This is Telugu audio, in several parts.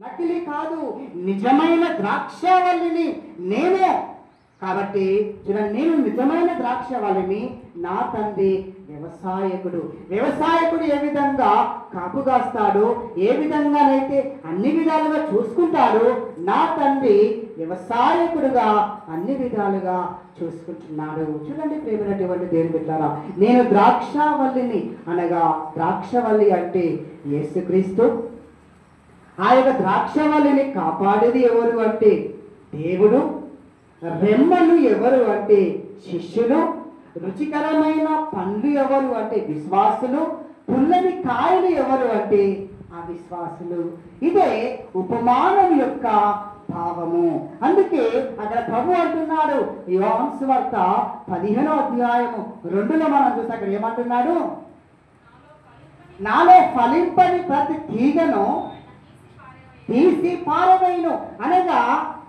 నకిలీ కాదు, నిజమైన ద్రాక్షవల్లిని నేనే. కాబట్టి చూడండి, నేను నిజమైన ద్రాక్షవల్లిని, నా తండ్రి వ్యవసాయకుడు. వ్యవసాయకుడు ఏ విధంగా కాపు కాస్తాడు, ఏ విధంగానైతే అన్ని విధాలుగా చూసుకుంటాడు, నా తండ్రి వ్యవసాయకుడుగా అన్ని విధాలుగా చూసుకుంటున్నాడు. చూడండి ప్రేమైనటువంటి దేవుని బిడ్డలారా, నేను ద్రాక్షవల్లిని అనగా ద్రాక్షవల్లి అంటే యేసుక్రీస్తు. ఆ యొక్క ద్రాక్షవల్లిని కాపాడేది ఎవరు అంటే దేవుడు. రెమ్మలు ఎవరు అంటే శిష్యులు. రుచికరమైన పండ్లు ఎవరు అంటే విశ్వాసులు. పుల్లని కాయలు ఎవరు అంటే అవిశ్వాసులు. ఇదే ఉపమానం యొక్క భావము. అందుకే అక్కడ ప్రభు అంటున్నాడు, యోహాను సువార్త 15వ అధ్యాయము 2లో మనం చూస్తే అక్కడ ఏమంటున్నాడు, నాలో ఫలింపని ప్రతి తీగను తీసి పారవేయును. అనగా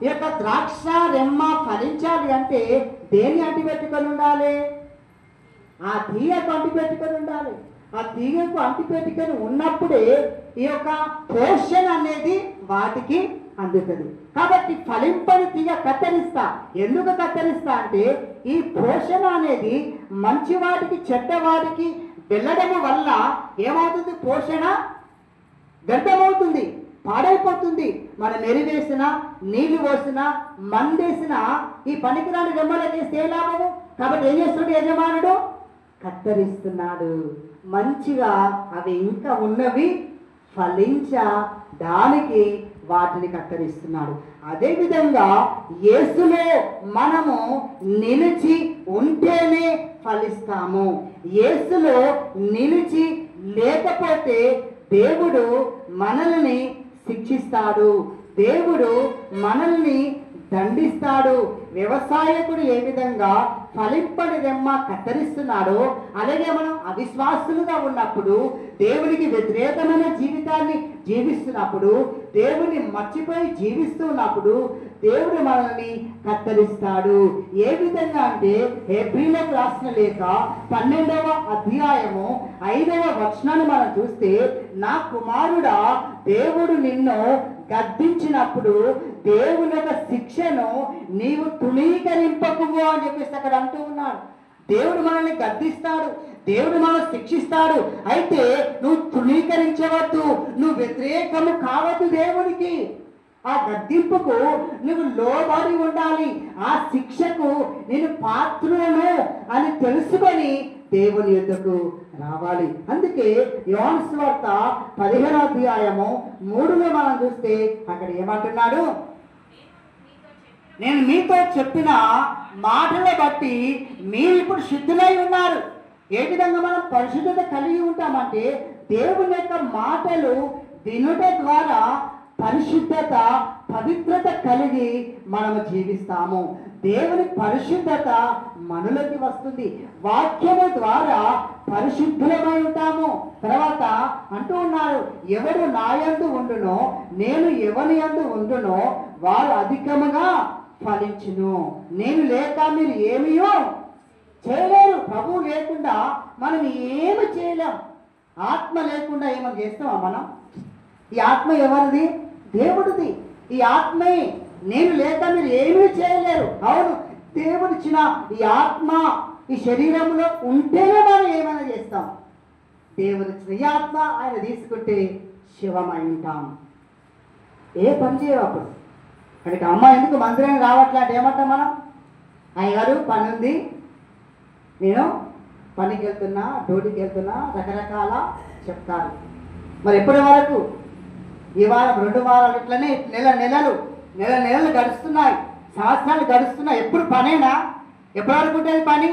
ఈ యొక్క ద్రాక్ష రెమ్మ ఫలించాలి అంటే దేన్ని అంటిపెట్టుకొని ఉండాలి? ఆ తీగకు అంటిపెట్టుకొని ఉండాలి. ఆ తీగకు అంటిపెట్టుకొని ఉన్నప్పుడే ఈ యొక్క పోషణ అనేది వాటికి అందుతుంది. కాబట్టి ఫలింపని తీగ కత్తిరిస్తా. ఎందుకు కత్తిరిస్తా అంటే ఈ పోషణ అనేది మంచి వాటికి చెడ్డ వాటికి వెళ్ళడం వల్ల ఏమవుతుంది? పోషణ వ్యర్థమవుతుంది, పాడైపోతుంది. మనం ఎరివేసిన, నీళ్లు పోసిన, మందేసిన ఈ పనికిరాని రెమ్మలకేస్తే ఏ లాభము? కాబట్టి ఏం చేస్తున్నాడు యజమానుడు? కత్తరిస్తున్నాడు. మంచిగా అవి ఇంకా ఉన్నవి ఫలించడానికి వాటిని కత్తరిస్తున్నాడు. అదేవిధంగా యేసులో మనము నిలిచి ఉంటేనే ఫలిస్తాము. యేసులో నిలిచి లేకపోతే దేవుడు మనల్ని శిక్షిస్తాడు, దేవుడు మనల్ని దండిస్తాడు. వ్యవసాయకుడు ఏ విధంగా ఫలింపని రెమ్మ కత్తరిస్తున్నాడో, అలాగే మనం అవిశ్వాసులుగా ఉన్నప్పుడు, దేవునికి వ్యతిరేకమైన జీవితాన్ని జీవిస్తున్నప్పుడు, దేవుని మర్చిపోయి జీవిస్తున్నప్పుడు దేవుడు మనల్ని కత్తరిస్తాడు. ఏ విధంగా అంటే హెబ్రీలకు రాసిన లేఖ 12వ అధ్యాయము 5వ వచనాన్ని మనం చూస్తే, నా కుమారుడా, దేవుడు నిన్ను గద్దించినప్పుడు దేవుని యొక్క శిక్షను నీవు తృణీకరింపకుము అని చెప్పేసి అక్కడ అంటూ ఉన్నాడు. దేవుడు మనల్ని గద్దిస్తాడు, దేవుడు మనల్ని శిక్షిస్తాడు. అయితే నువ్వు తృణీకరించవద్దు, నువ్వు వ్యతిరేకము కావద్దు దేవుడికి. ఆ గద్దింపుకు నువ్వు లోబడి ఉండాలి. ఆ శిక్షకు నేను పాత్రులను అని తెలుసుకొని దేవుని యొద్దకు రావాలి. అందుకే యోహాను సువార్త 15వ అధ్యాయము 3లో మనం చూస్తే అక్కడ ఏమంటున్నాడు, నేను మీతో చెప్పిన మాటలను బట్టి మీరు ఇప్పుడు శుద్ధులై ఉన్నారు. ఏ విధంగా మనం పరిశుద్ధత కలిగి ఉంటామంటే దేవుని యొక్క మాటలు వినుట ద్వారా పరిశుద్ధత, పవిత్రత కలిగి మనము జీవిస్తాము. దేవుని పరిశుద్ధత మనలోకి వస్తుంది. వాక్యము ద్వారా పరిశుద్ధులమై ఉంటాము. తర్వాత అంటూ ఉన్నారు, ఎవరు నా యందు ఉండునో, నేను ఎవరి యందు ఉండునో వారు అధికముగా ఫలించును. నేను లేక మీరు ఏమీయో చేయలేరు. ప్రభువు లేకుండా మనం ఏమి చేయలేం. ఆత్మ లేకుండా ఏమో చేస్తామా మనం? ఈ ఆత్మ ఎవరిది? దేవుడిది. ఈ ఆత్మే. నేను లేక మీరు ఏమీ చేయలేరు. అవును, దేవుడిచ్చిన ఈ ఆత్మ ఈ శరీరంలో ఉంటేనే మనం ఏమైనా చేస్తాం. దేవుడిచ్చిన ఈ ఆత్మ ఆయన తీసుకుంటే శివమై ఉంటాం. ఏ పని చేయవు అప్పుడు. కనుక అమ్మ ఎందుకు మందిరానికి రావట్లే అంటే ఏమంటాం మనం? అయ్యగారు పని ఉంది, నేను పనికి వెళ్తున్నా, డ్యూటీకి వెళ్తున్నా, రకరకాల చెప్తారు. మరి ఎప్పటి వరకు? ఈ వారం 2 వారాలు ఇట్లనే నెలలు గడుస్తున్నాయి, సంవత్సరాలు గడుస్తున్నాయి. ఎప్పుడు పనేనా? ఎప్పటి వరకు ఉంటుంది పని?